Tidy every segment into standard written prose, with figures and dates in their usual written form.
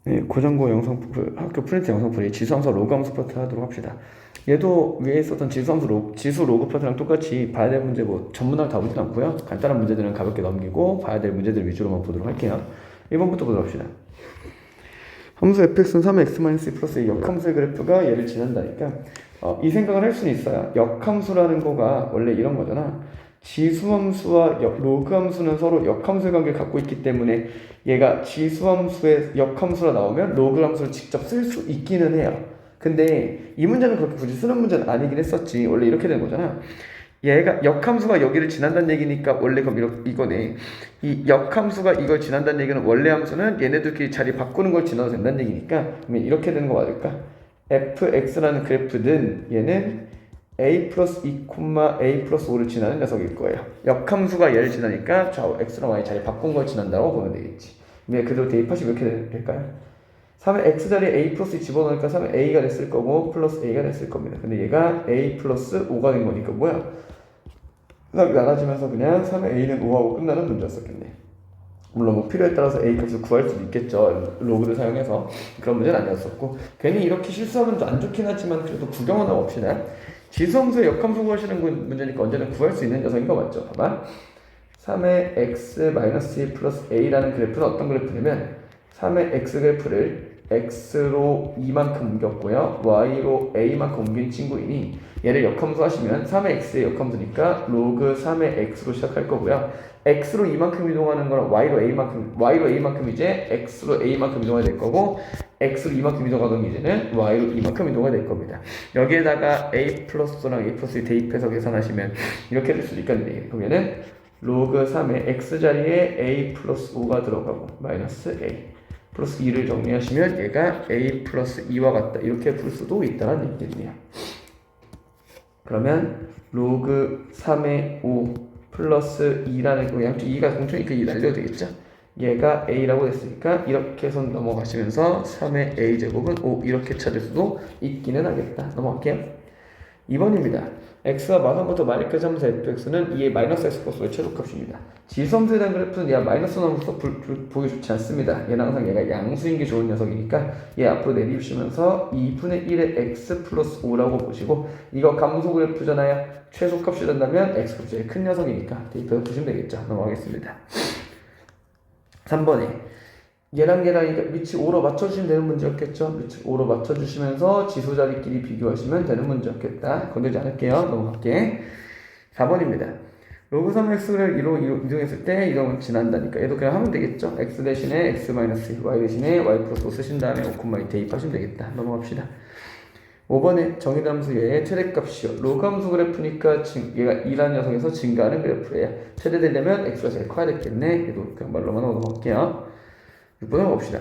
네, 고전고 학교 프린트 영상풀이 지수함수 로그 함수 파트 하도록 합시다. 얘도 위에 있었던 지수 로그 파트랑 똑같이 봐야 될 문제 뭐 전문화를 다 보진 않고요. 간단한 문제들은 가볍게 넘기고 봐야 될 문제들 위주로만 보도록 할게요. 1번부터 보도록 합시다. 함수 fx는 3x-2 플러스 역함수의 그래프가 얘를 지난다니까 이 생각을 할 수는 있어요. 역함수라는 거가 원래 이런 거잖아. 지수함수와 로그함수는 서로 역함수의 관계를 갖고 있기 때문에 얘가 지수함수의 역함수라 나오면 로그함수를 직접 쓸 수 있기는 해요. 근데 이 문제는 그렇게 굳이 쓰는 문제는 아니긴 했었지. 원래 이렇게 되는 거잖아. 얘가 역함수가 여기를 지난다는 얘기니까 원래 그럼 이거네. 이 역함수가 이걸 지난다는 얘기는 원래 함수는 얘네들끼리 자리 바꾸는 걸 지나도 된다는 얘기니까 그러면 이렇게 되는 거 맞을까? fx라는 그래프는 얘는 a 플러스 2, a 플러스 5를 지나는 녀석일 거예요. 역함수가 얘를 지나니까 좌우 x랑 y 자리 바꾼 걸 지난다고 보면 되겠지. 그럼 그대로 대입하시면 이렇게 될까요? 3의 x자리에 a 플러스 2 집어넣으니까 3의 a가 됐을 거고 플러스 a가 됐을 겁니다. 근데 얘가 a 플러스 5가 된 거니까 뭐야? 나눠지면서 그냥 3의 a는 5하고 끝나는 문제였었겠네. 물론 뭐 필요에 따라서 a 값을 구할 수도 있겠죠. 로그를 사용해서. 그런 문제는 아니었었고 괜히 이렇게 실수하면 안 좋긴 하지만 그래도 구경은 하고 봅시다. 지수함수의 역함수 구하시는 문제니까 언제나 구할 수 있는 녀석인 거 맞죠? 봐봐. 3의 x-2 플러스 a라는 그래프는 어떤 그래프냐면 3의 x 그래프를 x로 2만큼 옮겼고요. y로 a만큼 옮긴 친구이니 얘를 역함수 하시면 3의 x의 역함수니까 로그 3의 x로 시작할 거고요. x로 2만큼 이동하는 거는 y로 a만큼 이제 x로 a만큼 이동해야 될 거고 x로 2만큼 이동하던 이제는 y로 2만큼 이동해야 될 겁니다. 여기에다가 a 플러스랑 a 플러스 대입해서 계산하시면 이렇게 될 수도 있겠네요. 그러면은 로그 3의 x자리에 a 플러스 5가 들어가고 마이너스 a 플러스 2를 정리하시면 얘가 a 플러스 2와 같다 이렇게 풀 수도 있다는 얘기겠네요. 그러면 로그 3의 5 플러스 2라는 거 양쪽 2가 공통이니까 2 날려도 되겠죠? 얘가 a라고 됐으니까 이렇게 해서 넘어가시면서 3의 a제곱은 5 이렇게 찾을 수도 있기는 하겠다. 넘어갈게요. 2번입니다. x와 마선부터 마이너스까지 하면서 fx는 2의 마이너스 x 플러스의 최소값입니다. 지수함수에 대한 그래프는 얘가 마이너스 나오면서 보기 좋지 않습니다. 얘는 항상 얘가 양수인 게 좋은 녀석이니까 얘 앞으로 내리시면서 2분의 1의 x 플러스 5라고 보시고 이거 감소 그래프잖아요. 최소값이 된다면 x값이 제일 큰 녀석이니까 대입해서 보시면 되겠죠. 넘어가겠습니다. 3번에 얘랑 위치 5로 맞춰주시면 되는 문제였겠죠. 위치 5로 맞춰주시면서 지수자리끼리 비교하시면 되는 문제였겠다. 건들지 않을게요. 넘어갈게. 4번입니다. 로그 3x를 2로 이동했을 때 이동을 지난다니까 얘도 그냥 하면 되겠죠. x 대신에 x 마이너스 y 대신에 y 플러스 5 쓰신 다음에 5,2 대입하시면 되겠다. 넘어갑시다. 5번에 정의함수의 최대값이요. 로그 함수 그래프니까 얘가 2라는 녀석에서 증가하는 그래프예요. 최대되려면 x가 제일 커야 되겠네. 얘도 그냥 말로만 하고 넘어갈게요. 6번을 봅시다.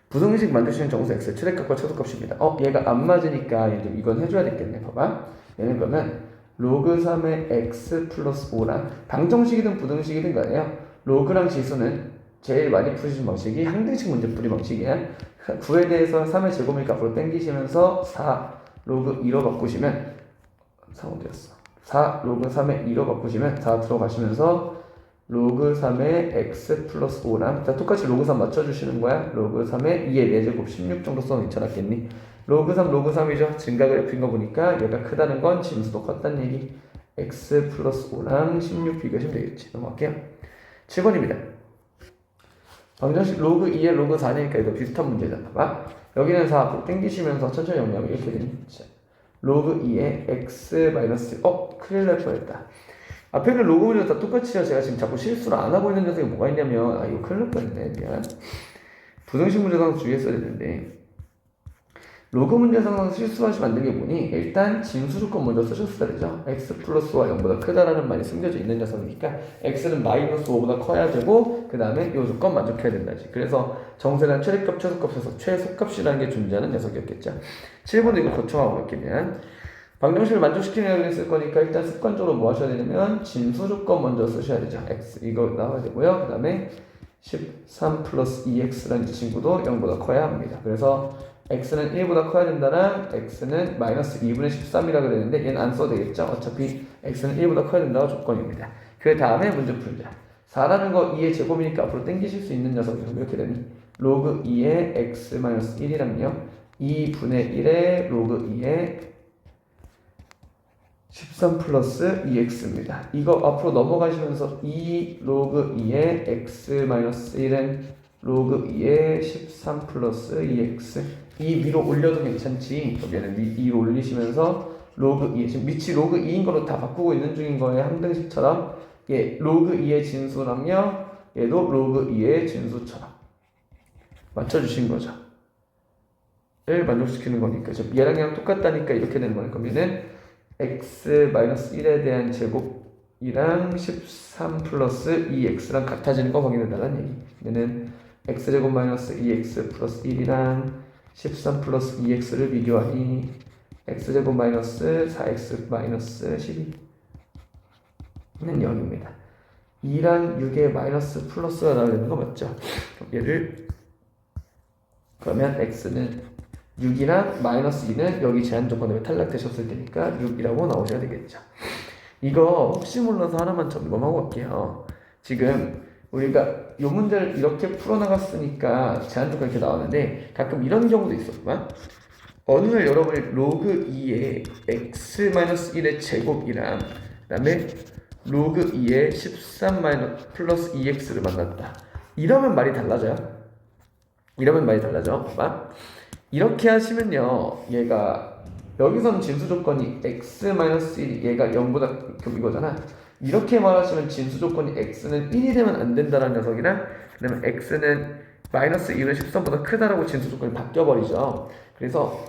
부등식 만드시는 정수 x의 최대값과 최소값입니다. 얘가 안 맞으니까 이건 해줘야 되겠네. 봐봐. 얘는 그러면 로그 3의 x 플러스 5랑 방정식이든 부등식이든 간에요. 로그랑 지수는 제일 많이 푸시는 방식이 항등식 문제풀이 방식이야. 9에 대해서 3의 제곱이니까 앞으로 당기시면서 4 로그 2로 바꾸시면 4 어디였어? 4 로그 3의 2로 바꾸시면 4 들어가시면서 로그 3의 x 플러스 5랑 자 똑같이 로그 3 맞춰주시는 거야. 로그 3의 2의 4제곱 16 정도 써면 괜찮았겠니? 로그 3 로그 3이죠. 증가 그래프인 거 보니까 얘가 크다는 건 진수도 컸다는 얘기. x 플러스 5랑 16 비교하시면 되겠지. 넘어갈게요. 7번입니다. 방정식 로그 2에 로그 4니까 이거 비슷한 문제잖아. 봐봐. 여기는 4 앞으로 당기시면서 천천히 정리하면 이렇게 되니 로그 2에 x 마이너스 큰일 날 뻔했다. 앞에는 로그 문제가 다 똑같이요. 제가 지금 자꾸 실수를 안 하고 있는 녀석이 뭐가 있냐면 이거 큰일 날 뻔했네. 미안. 부등식 문제상 주의했어야 되는데 로그 문제상 실수하시면 안 되는 게 뭐니? 일단 진수 조건 먼저 쓰셨어야 되죠. x 플러스와 0보다 크다라는 말이 숨겨져 있는 녀석이니까 x는 마이너스 5보다 커야 되고 그 다음에 이 조건 만족해야 된다지. 그래서 정세란 최대값, 최소값에서 최소값이라는 게 존재하는 녀석이었겠죠. 7번도 이거 거쳐하고 있겠면 방정식을 만족시키는 녀석이 쓸 거니까 일단 습관적으로 뭐 하셔야 되냐면 진수 조건 먼저 쓰셔야 되죠. x 이거 나와야 되고요. 그 다음에 13 플러스 2x라는 친구도 0보다 커야 합니다. 그래서 x는 1보다 커야 된다랑 x는 마이너스 2분의 13이라고 그랬는데 얘는 안 써도 되겠죠. 어차피 x는 1보다 커야 된다가 조건입니다. 그 다음에 문제 풀자. 4라는 거 2의 제곱이니까 앞으로 당기실 수 있는 녀석이죠. 이렇게 되니 로그 2의 x-1이랑요 2분의 1의 로그 2의 13 플러스 2x입니다. 이거 앞으로 넘어가시면서 2 로그 2의 x-1은 로그 2의 13 플러스 2x 이 위로 올려도 괜찮지. 얘는 위로 올리시면서 로그 2 지금 밑이 로그 2인 거로 다 바꾸고 있는 중인 거예요. 항등식처럼 예, 로그 2의 진수랑요 얘도 로그 2의 진수처럼 맞춰주신 거죠. 를 만족시키는 거니까 얘랑 똑같다니까 이렇게 되는 거니까 얘는 x-1에 대한 제곱이랑 13 플러스 2x랑 같아지는 거 확인해달라는 얘기. 얘는 x제곱 마이너스 2x 플러스 1이랑 13 플러스 2x를 비교하니 x제곱 마이너스 4x 마이너스 12는 0입니다. 2랑 6의 마이너스 플러스가 나와야 되는 거 맞죠? 얘를 그러면 x는 6이랑 마이너스 2는 여기 제한 조건 때문에 탈락되셨을 테니까 6이라고 나오셔야 되겠죠. 이거 혹시 몰라서 하나만 점검하고 갈게요. 지금 우리가 이 문제를 이렇게 풀어나갔으니까 제한 조건이 이렇게 나왔는데 가끔 이런 경우도 있었구만. 어느 날 여러분이 로그 2의 x-1의 제곱이랑 그 다음에 로그 2의 13 플러스 2x를 만났다. 이러면 말이 달라져요. 봐봐. 이렇게 하시면요 얘가 여기서는 진수 조건이 x-1 얘가 0보다 급 이거잖아. 이렇게 말하시면 진수 조건이 x는 1이 되면 안 된다는 녀석이랑 그 다음에 x는 마이너스 2는 13보다 크다라고 진수 조건이 바뀌어버리죠. 그래서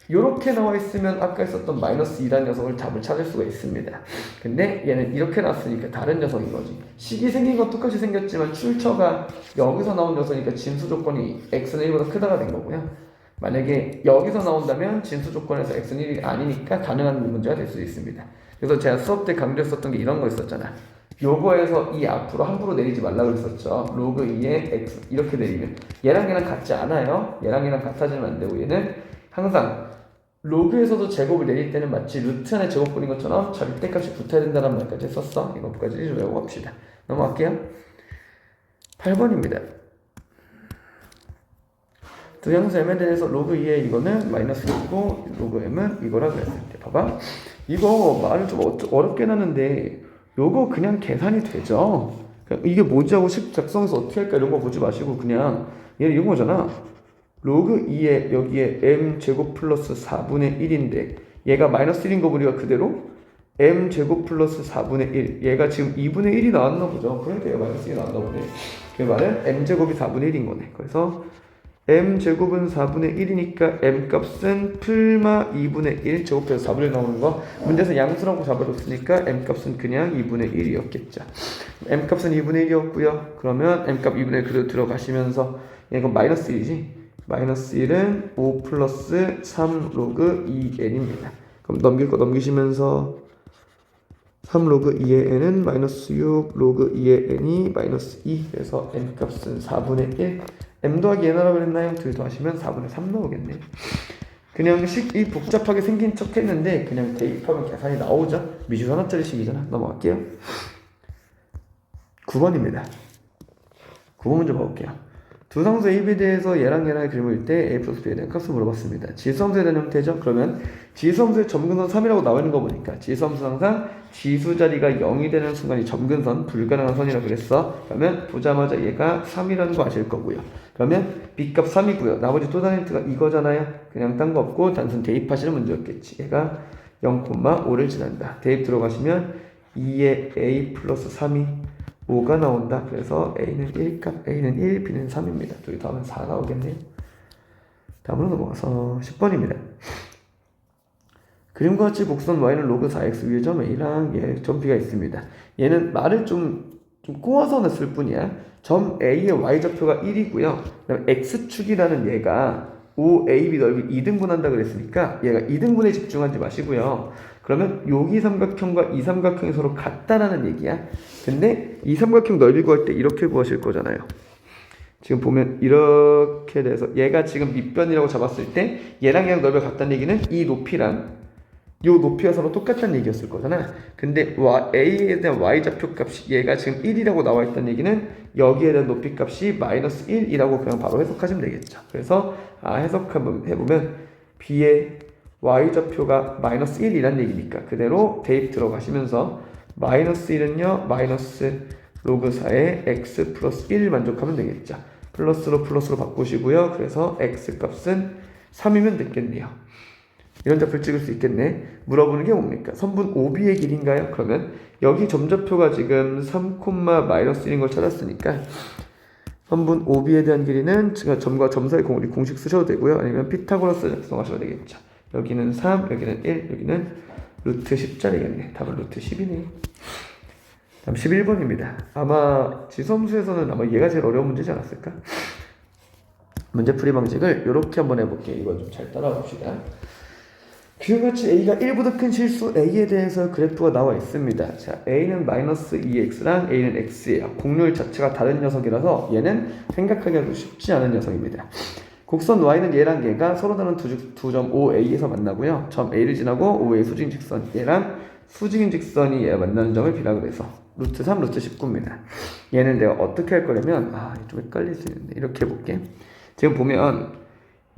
이렇게 나와 있으면 아까 있었던 마이너스 2라는 녀석을 답을 찾을 수가 있습니다. 근데 얘는 이렇게 나왔으니까 다른 녀석인 거지. 식이 생긴 건 똑같이 생겼지만 출처가 여기서 나온 녀석이니까 진수 조건이 x는 1보다 크다가 된 거고요. 만약에 여기서 나온다면 진수 조건에서 x는 1이 아니니까 가능한 문제가 될 수 있습니다. 그래서 제가 수업 때 강조했었던 게 이런 거 있었잖아. 요거에서 이 앞으로 함부로 내리지 말라고 했었죠. 로그 2의 x 이렇게 내리면 얘랑 같지 않아요. 얘랑 같아지면 안 되고 얘는 항상 로그에서도 제곱을 내릴 때는 마치 루트 안에 제곱분인 것처럼 절대값이 붙어야 된다는 말까지 했었어. 이것까지 좀 외워봅시다. 넘어갈게요. 8번입니다. 두 양수 m에 대해서 로그 2의 이거는 마이너스 1이고 로그 m은 이거라 그랬을 때 봐봐. 이거 말을 좀 어렵게 하는데 요거 그냥 계산이 되죠. 이게 뭐지 하고 식 작성해서 어떻게 할까 이런 거 보지 마시고 그냥 얘는 이런 거잖아. 로그 2에 여기에 m 제곱 플러스 4분의 1인데 얘가 마이너스 1인 거 보니까 그대로 m 제곱 플러스 4분의 1 얘가 지금 2분의 1이 나왔나 보죠. 그러니까 얘가 마이너스 1이 나왔나 보네. 그 말은 m 제곱이 4분의 1인 거네. 그래서 m 제곱은 4분의 1이니까 m 값은 풀마 2분의 1 제곱해서 4분의 1 나오는 거 문제에서 양수라고 잡아줬으니까 m 값은 그냥 2분의 1이었겠죠. m 값은 2분의 1이었고요. 그러면 m 값 2분의 1 그대로 들어가시면서 이거 마이너스 1이지. 마이너스 1은 5 플러스 3 로그 2n입니다. 그럼 넘길 거 넘기시면서 3 로그 2의 n은 마이너스 6 로그 2의 n이 마이너스 2 그래서 m 값은 4분의 1 m 더하기 n이라고 그랬나요? 둘 더하시면 4분의 3 나오겠네요. 그냥 식이 복잡하게 생긴 척 했는데 그냥 대입하면 계산이 나오죠. 미주 하나짜리 식이잖아. 넘어갈게요. 9번입니다. 9번 문제 봐볼게요. 두 상수 A, B에 대해서 얘랑 그림을 때 A 플러스 B에 대한 값을 물어봤습니다. 지수함수에 대한 형태죠. 그러면 지수함수의 점근선 3이라고 나와 있는 거 보니까 지수함수는 항상 지수 자리가 0이 되는 순간이 점근선, 불가능한 선이라고 그랬어. 그러면 보자마자 얘가 3이라는 거 아실 거고요. 그러면 B값 3이고요. 나머지 또 다른 힌트가 이거잖아요. 그냥 딴 거 없고 단순 대입하시는 문제였겠지. 얘가 0,5를 지난다. 대입 들어가시면 2의 A 플러스 3이 5가 나온다. 그래서 A는 1값, A는 1, B는 3입니다. 둘이 더하면 4 나오겠네요. 다음으로 넘어가서 10번입니다. 그림과 같이 곡선 Y는 로그 4X 위에 점 A랑 점 B가 있습니다. 얘는 말을 좀 꼬아서 냈을 뿐이야. 점 A의 Y좌표가 1이고요. 그다음에 X축이라는 얘가 OAB 넓이 2등분한다 그랬으니까 얘가 2등분에 집중하지 마시고요. 그러면 여기 삼각형과 이 삼각형이 서로 같다라는 얘기야. 근데 이 삼각형 넓이 구할 때 이렇게 구하실 거잖아요. 지금 보면 이렇게 돼서 얘가 지금 밑변이라고 잡았을 때 얘랑 얘랑 넓이가 같다는 얘기는 이 높이랑 요 높이와 서로 똑같다는 얘기였을 거잖아. 근데 a에 대한 y좌표 값이 얘가 지금 1이라고 나와 있다는 얘기는 여기에 대한 높이 값이 마이너스 1이라고 그냥 바로 해석하시면 되겠죠. 그래서 해석 한번 해보면 b의 y좌표가 마이너스 1이란 얘기니까 그대로 대입 들어가시면서 마이너스 1은요 마이너스 로그 4의 x 플러스 1 만족하면 되겠죠. 플러스로 바꾸시고요. 그래서 x 값은 3이면 됐겠네요. 이런 좌표를 찍을 수 있겠네. 물어보는 게 뭡니까? 선분 OB의 길이인가요? 그러면 여기 점좌표가 지금 3, 마이너스 1인 걸 찾았으니까 선분 OB에 대한 길이는 점과 점 사이 공식 쓰셔도 되고요. 아니면 피타고라스 작성하셔도 되겠죠. 여기는 3, 여기는 1, 여기는 루트 10짜리겠네. 답은 루트 10이네요. 다음 11번입니다. 아마 지수함수에서는 아마 얘가 제일 어려운 문제지 않았을까? 문제풀이 방식을 이렇게 한번 해볼게요. 이거 좀 잘 따라와 봅시다. 그같이 A가 1보다 큰 실수 A에 대해서 그래프가 나와 있습니다. 자, A는 마이너스 2X랑 A는 X예요. 곡률 자체가 다른 녀석이라서 얘는 생각하기가 쉽지 않은 녀석입니다. 곡선 Y는 얘랑 얘가 서로 다른 두 점 OA에서 만나고요. 점 A를 지나고 OA 수직인 직선 얘랑 수직인 직선이 얘 만나는 점을 B라 그래서 루트 3, 루트 19입니다. 얘는 내가 어떻게 할 거냐면 좀 헷갈릴 수 있는데 이렇게 해볼게. 지금 보면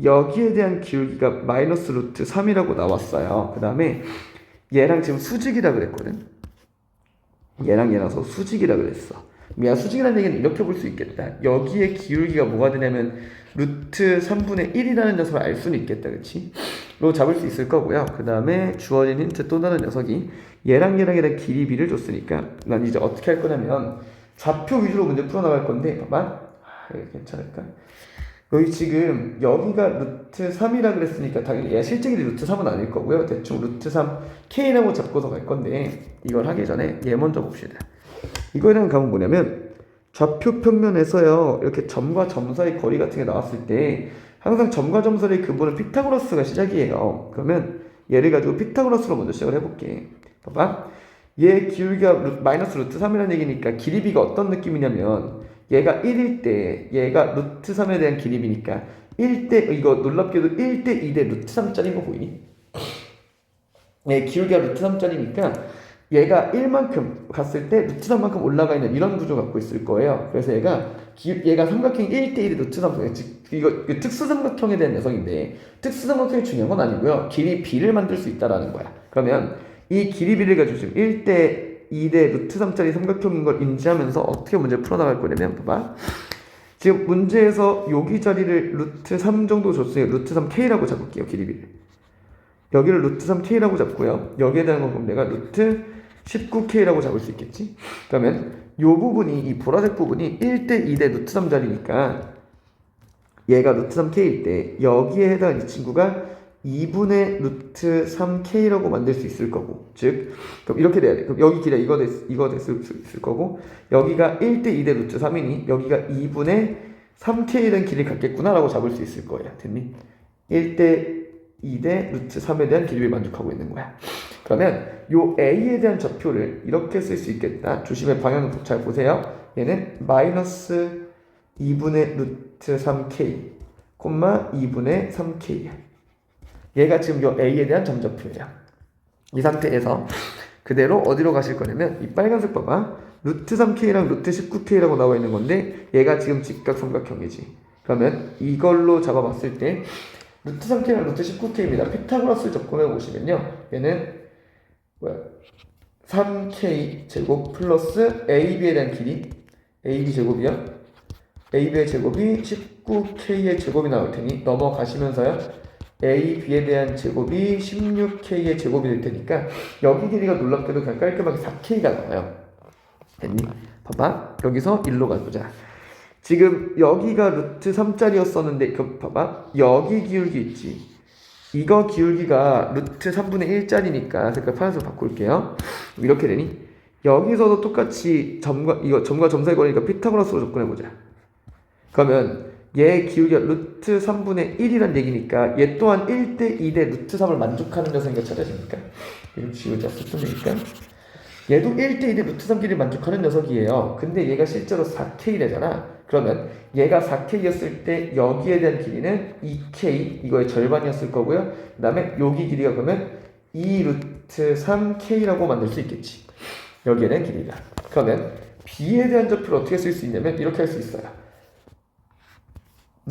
여기에 대한 기울기가 마이너스 루트 3이라고 나왔어요. 그 다음에 얘랑 지금 수직이라 그랬거든. 얘랑 얘라서 수직이라 그랬어. 야, 수직이라는 얘기는 이렇게 볼 수 있겠다. 여기에 기울기가 뭐가 되냐면 루트 3분의 1이라는 녀석을 알 수는 있겠다. 그치? 로 잡을 수 있을 거고요. 그 다음에 주어진 힌트 또 다른 녀석이 얘랑 길이 b를 줬으니까 난 이제 어떻게 할 거냐면 좌표 위주로 문제 풀어나갈 건데 봐봐. 괜찮을까? 여기 지금 여기가 루트 3이라 그랬으니까 당연히 얘 실제 길이 루트 3은 아닐 거고요. 대충 루트 3 K라고 잡고서 갈 건데 이걸 하기 전에 얘 먼저 봅시다. 이거에 대한 감은 뭐냐면 좌표 평면에서요 이렇게 점과 점 사이 거리 같은 게 나왔을 때 항상 점과 점 사이의 근본은 피타고라스가 시작이에요. 그러면 얘를 가지고 피타고라스로 먼저 시작을 해볼게. 봐봐. 얘 기울기가 마이너스 루트 3이라는 얘기니까 길이 b가 어떤 느낌이냐면 얘가 1일 때 얘가 루트 3에 대한 길이니까 1대 이거 놀랍게도 1대 2대 루트 3짜리인 거 보이니? 얘 기울기가 루트 3짜리니까 얘가 1만큼 갔을 때 루트 3만큼 올라가 있는 이런 구조 갖고 있을 거예요. 그래서 얘가 삼각형 1대 1의 루트 3, 이거 특수삼각형에 대한 녀석인데 특수삼각형이 중요한 건 아니고요. 길이 b를 만들 수 있다라는 거야. 그러면 이 길이 b를 가지고 지금 1대 2대 루트 3짜리 삼각형인 걸 인지하면서 어떻게 문제를 풀어나갈 거냐면 봐봐. 지금 문제에서 여기 자리를 루트 3 정도 줬어요. 루트 3K라고 잡을게요. 길이 b를. 여기를 루트 3K라고 잡고요. 여기에 대한 건 그럼 내가 루트 19K라고 잡을 수 있겠지? 그러면 이 부분이 이 보라색 부분이 1대 2대 루트 3 자리니까 얘가 루트 3K일 때 여기에 해당하는 이 친구가 2분의 루트 3K라고 만들 수 있을 거고 즉 그럼 이렇게 돼야 돼. 그럼 여기 길이 이거 됐을 수 있을 거고 여기가 1대 2대 루트 3이니 여기가 2분의 3K라는 길이를 갖겠구나 라고 잡을 수 있을 거야. 됐니? 1대 2대 루트 3에 대한 길이를 만족하고 있는 거야. 그러면 요 A에 대한 좌표를 이렇게 쓸 수 있겠다. 주심의 방향을 잘 보세요. 얘는 마이너스 2분의 루트 3K, 2분의 3K야. 얘가 지금 요 A에 대한 점좌표예요. 이 상태에서 그대로 어디로 가실 거냐면 이 빨간색 봐봐. 루트 3K랑 루트 19K라고 나와 있는 건데 얘가 지금 직각삼각형이지. 그러면 이걸로 잡아봤을 때 루트 3K랑 루트 19K입니다. 피타고라스 접근해 보시면요. 얘는 3K 제곱 플러스 AB에 대한 길이 AB 제곱이요. AB의 제곱이 19K의 제곱이 나올 테니 넘어가시면서요. AB에 대한 제곱이 16K의 제곱이 될 테니까 여기 길이가 놀랍게도 그냥 깔끔하게 4K가 나와요. 됐니? 봐봐. 여기서 1로 가보자. 지금 여기가 루트 3짜리였었는데 봐봐. 여기 기울기 있지. 이거 기울기가 루트 3분의 1짜리니까 색깔 파란색으로 바꿀게요. 이렇게 되니? 여기서도 똑같이 점과 점 사이 거리니까 피타고라스로 접근해보자. 그러면 얘 기울기가 루트 3분의 1이란 얘기니까 얘 또한 1대 2대 루트 3을 만족하는 녀석인 거 찾아집니까? 이름 지우자 썼던 얘기니까 얘도 1대 2대 루트 3 길이를 만족하는 녀석이에요. 근데 얘가 실제로 4K래잖아. 그러면 얘가 4K였을 때 여기에 대한 길이는 2K, 이거의 절반이었을 거고요. 그 다음에 여기 길이가 그러면 2 루트 3k라고 만들 수 있겠지. 여기에는 길이가. 그러면 b에 대한 좌표를 어떻게 쓸 수 있냐면 이렇게 할 수 있어요.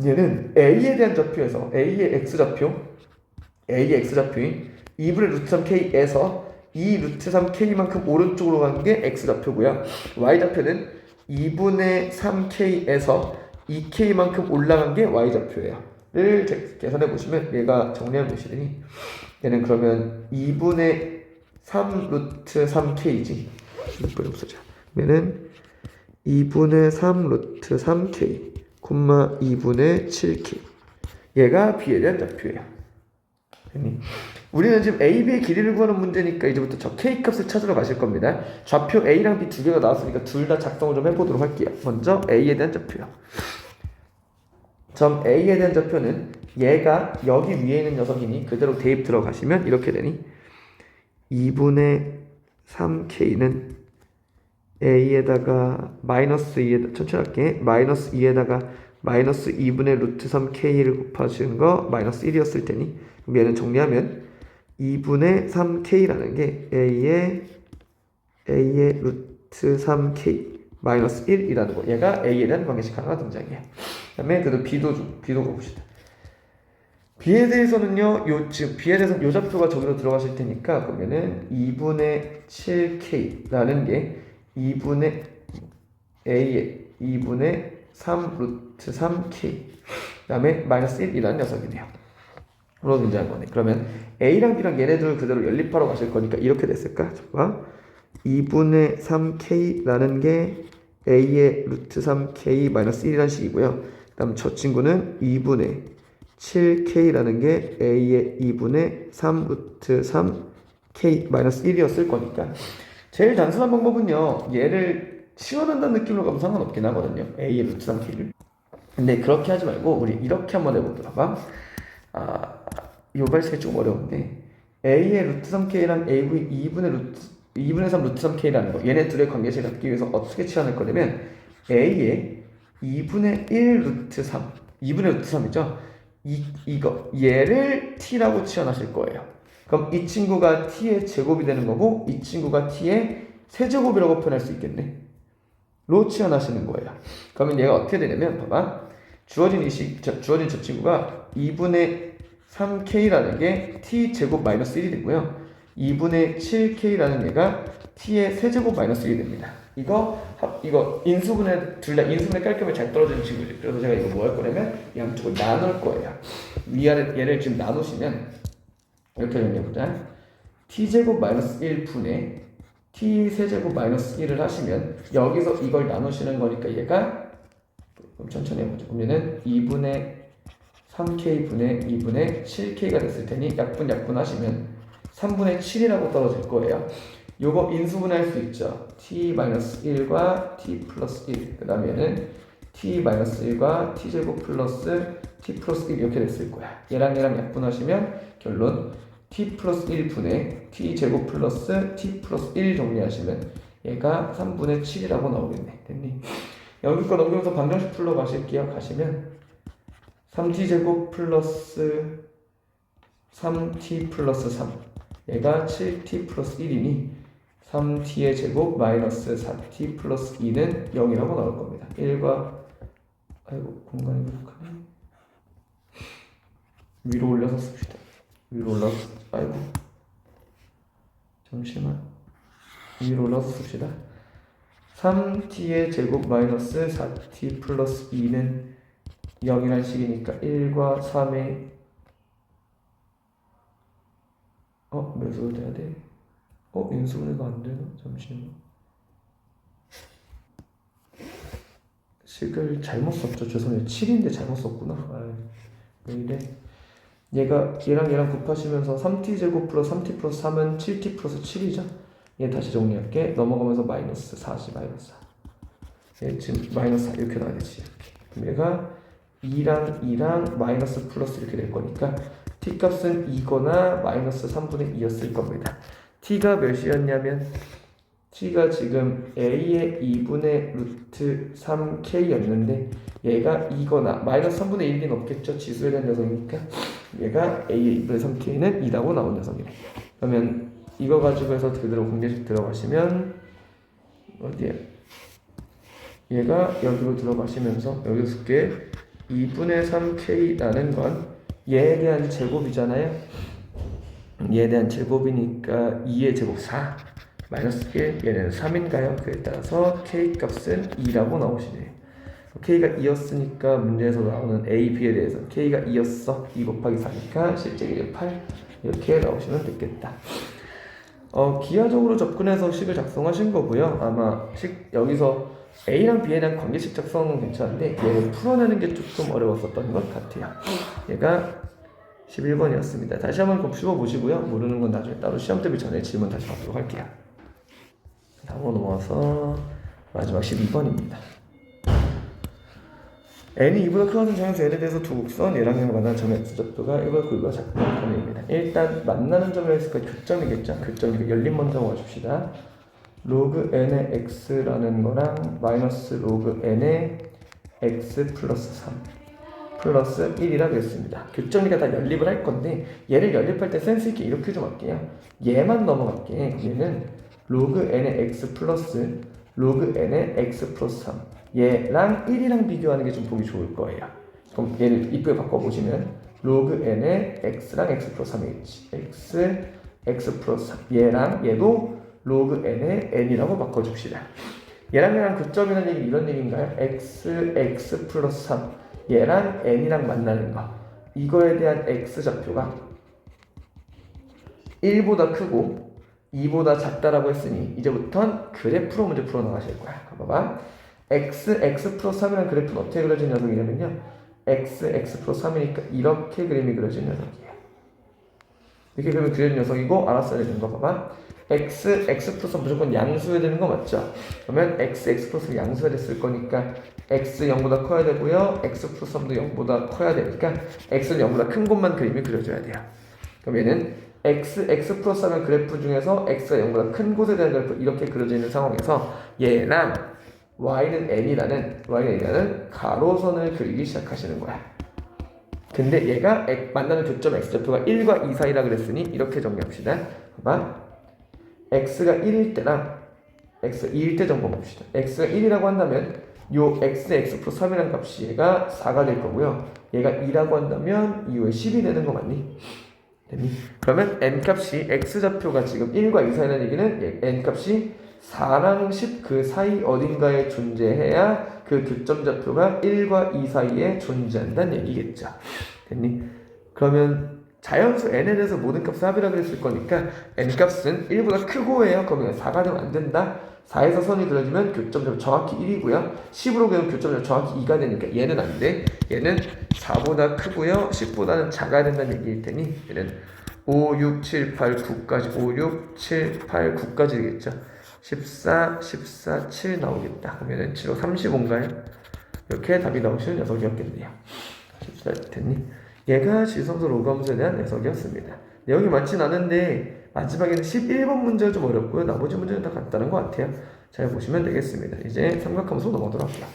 얘는 a에 대한 좌표에서 a의 x좌표인 2분의 루트 3k에서 2 루트 3k만큼 오른쪽으로 가는 게 x좌표고요. y좌표는 2분의 3k에서 2k만큼 올라간 게 y좌표예요. 를 계산해 보시면 얘가 정리하면 몇이되니? 얘는 그러면 2분의 3 루트 3k지. 이번에 없어져. 얘는 2분의 3 루트 3k, 2분의 7k. 얘가 b에 대한 좌표예요. 우리는 지금 a, b의 길이를 구하는 문제니까 이제부터 저 k 값을 찾으러 가실 겁니다. 좌표 a랑 b 두 개가 나왔으니까 둘 다 작성을 좀 해보도록 할게요. 먼저 a에 대한 좌표요. 점 a에 대한 좌표는 얘가 여기 위에 있는 녀석이니 그대로 대입 들어가시면 이렇게 되니 2분의 3k는 a에다가 마이너스 2에다 천천히 할게. 마이너스 2에다가 마이너스 2분의 루트 3k를 곱하시는 거 마이너스 1이었을 테니 그럼 얘는 정리하면 2분의 3k라는 게 a의 루트 3k 마이너스 1이라는 거. 얘가 a에 대한 방정식 하나가 등장해요. 그 다음에 그래도 b도 가봅시다. b에 대해서는요, 지금 b에 대해서는 요 좌표가 저기로 들어가실 테니까 그러면은 2분의 7k라는 게 2분의 a의 2분의 3 루트 3k 그 다음에 마이너스 1이라는 녀석이네요. 으로 등장한 거네. 그러면 a랑 b랑 얘네들을 그대로 연립하러 가실 거니까 이렇게 됐을까? 봐. 2분의 3k라는 게 a의 루트 3k 마이너스 1이라는 식이고요. 그 다음 저 친구는 2분의 7k라는 게 a의 2분의 3 루트 3k 마이너스 1이었을 거니까 제일 단순한 방법은요. 얘를 치환한다는 느낌으로 가면 상관없긴 하거든요. a의 루트 3k를. 근데 그렇게 하지 말고 우리 이렇게 한번 해보도록 봐. 이 발식이 좀 어려운데 a의 루트 3k랑 a의 2분의 3 루트 3k라는 거 얘네 둘의 관계식을 갖기 위해서 어떻게 치환할 거냐면 a의 2분의 1 루트 3 2분의 루트 3이죠. 이거 얘를 t라고 치환하실 거예요. 그럼 이 친구가 t의 제곱이 되는 거고 이 친구가 t의 세제곱이라고 표현할 수 있겠네. 로 치환하시는 거예요. 그러면 얘가 어떻게 되냐면 봐봐. 주어진 저 친구가 2분의 3k라는 게 t제곱 마이너스 1이 되고요. 2분의 7k라는 얘가 t의 세제곱 마이너스 1이 됩니다. 이거 인수분해 둘 다 인수분해 깔끔하게 잘 떨어지는 친구죠. 그래서 제가 이거 뭐 할 거냐면 양쪽을 나눌 거예요. 위아래 얘를 지금 나누시면 이렇게 정리해보자. t제곱 마이너스 1분의 t 세제곱 마이너스 1을 하시면 여기서 이걸 나누시는 거니까 얘가 그럼 천천히 해보죠. 그럼 얘는 2분의 3k분의 2분의 7k가 됐을 테니 약분 하시면 3분의 7이라고 떨어질 거예요. 요거 인수분해할 수 있죠. t-1과 t 플러스 1. 그 다음에는 t-1과 t제곱 플러스 t 플러스 1 이렇게 됐을 거야. 얘랑 약분하시면 결론 t 플러스 1분의 t제곱 플러스 t 플러스 1 정리하시면 얘가 3분의 7이라고 나오겠네. 됐니? 여기 거 넘기면서 방정식 풀러 가실게요. 가시면 3t제곱 플러스 3t 플러스 3 얘가 7t 플러스 1이니 3t의 제곱 마이너스 4t 플러스 2는 0이라고 나올 겁니다. 1과 아이고 공간이 부족하네. 위로 올려서 씁시다. 위로 올라서 아이고 잠시만 위로 올라서 씁시다. 3t의 제곱 마이너스 4t 플러스 2는 0이란 식이니까 1과 3의 몇으로 돼야 돼? 인수분해가 안 되나? 잠시만. 식을 잘못 썼죠. 죄송해요. 7인데 잘못 썼구나. 왜 이래? 얘랑 곱하시면서 3t제곱 플러스 3t 플러스 3은 7t 플러스 7이죠? 얘 다시 정리할게. 넘어가면서 마이너스 4지, 마이너스 4. 얘 지금 마이너스 4 이렇게 나와야 되지. 이렇게. 얘가 2랑 마이너스 플러스 이렇게 될 거니까 t값은 2거나 마이너스 3분의 2였을 겁니다. t가 몇이었냐면 t가 지금 a의 2분의 루트 3k였는데 얘가 이거나 마이너스 3분의 1이 없겠죠. 지수에 대한 녀석이니까 얘가 a의 2분의 3k는 2라고 나온 녀석이래. 그러면 이거 가지고 해서 그대로 공개식 들어가시면 어디에 얘가 여기로 들어가시면서 여기서 쓸게 2분의 3k라는 건 얘에 대한 제곱이잖아요. 얘에 대한 제곱이니까 2의 제곱 4 마이너스 1 얘는 3인가요? 그에 따라서 k 값은 2라고 나오시네요. k가 2였으니까 문제에서 나오는 a, b에 대해서 k가 2였어 2 곱하기 4니까 실제 길이 8 이렇게 나오시면 되겠다. 기하적으로 접근해서 식을 작성하신 거고요. 아마 여기서 A랑 B에 대한 관계식 작성은 괜찮은데 얘를 풀어내는 게 조금 어려웠었던 것 같아요. 얘가 11번이었습니다. 다시 한번 곱씹어보시고요. 모르는 건 나중에 따로 시험 대비 전에 질문 다시 받도록 할게요. 다음으로 넘어와서 마지막 12번입니다. n이 2보다 큰 정해서 n에 대해서 두 곡선 얘랑 얘랑 만나는 점의 x좌표가 1보다 크기가 작은 점입니다. 일단 만나는 점의 x가 교점이겠죠. 교점이니까 열린 먼저 와줍시다. 로그 n의 x라는 거랑 마이너스 로그 n의 x 플러스 3 플러스 1이라고 했습니다. 교점이니까 다 연립을 할 건데 얘를 연립할 때 센스 있게 이렇게 좀 할게요. 얘만 넘어갈게. 얘는 로그 n의 x 플러스 로그 n의 x 플러스 3 얘랑 1이랑 비교하는 게 좀 보기 좋을 거예요. 그럼 얘를 이쁘게 바꿔보시면 로그 n의 x랑 x 플러스 3이겠지. x 플러스 3 얘랑 얘도 로그 n의 n이라고 바꿔줍시다. 얘랑 교점이라는 얘기 이런 얘기인가요? x 플러스 3 얘랑 n이랑 만나는 거 이거에 대한 x좌표가 1보다 크고 2보다 작다라고 했으니 이제부턴 그래프로 문제 풀어나가실 거야. 봐봐. x 플러스 3이라는 그래프는 어떻게 그려진 녀석이냐면요. x 플러스 3이니까 이렇게 그림이 그려진 녀석이에요. 이렇게 그림이 그려진 녀석이고 알았어야 되는 거 봐봐. x 플러스 무조건 양수해야 되는 거 맞죠? 그러면 x 플러스 양수가 됐을 거니까 x 0보다 커야 되고요. x 플러스 3도 0보다 커야 되니까 x는 0보다 큰 곳만 그림이 그려줘야 돼요. 그럼 얘는 x 플러스 하면 그래프 중에서 x가 0보다 큰 곳에 대한 그래프 이렇게 그려져 있는 상황에서 얘랑 y는 n이라는 가로선을 그리기 시작하시는 거야. 근데 얘가 만나는 교점 x좌표가 1과 2 사이라 그랬으니 이렇게 정리합시다. 봐봐. x가 1일 때랑 x가 2일 때 정보 봅시다. x가 1이라고 한다면 요 x 플러스 3이라는 값이 얘가 4가 될 거고요. 얘가 2라고 한다면 이후에 10이 되는 거 맞니? 됐니? 그러면 n값이 x좌표가 지금 1과 2 사이라는 얘기는 n값이 4랑 10 그 사이 어딘가에 존재해야 그 교점좌표가 1과 2 사이에 존재한다는 얘기겠죠. 됐니? 그러면 자연수 n에 대해서 모든 값을 합이라고 했을 거니까 n값은 1보다 크고 해요. 그러면 4가 되면 안 된다. 4에서 선이 그려지면 교점좌표 정확히 1이고요. 10으로 그리면 교점좌표 정확히 2가 되니까 얘는 안 돼. 얘는 4보다 크고요. 10보다는 작아야 된다는 얘기일 테니 얘는 5, 6, 7, 8, 9까지 5, 6, 7, 8, 9까지 되겠죠. 14, 14, 7 나오겠다. 그러면은 7호 35인가요? 이렇게 답이 나오시는 녀석이었겠네요. 14 됐니? 얘가 지성소 로그함수에 대한 녀석이었습니다. 내용이 많진 않은데 마지막에는 11번 문제가 좀 어렵고요. 나머지 문제는 다 간단한 것 같아요. 잘 보시면 되겠습니다. 이제 삼각함수 넘어가도록 할게요.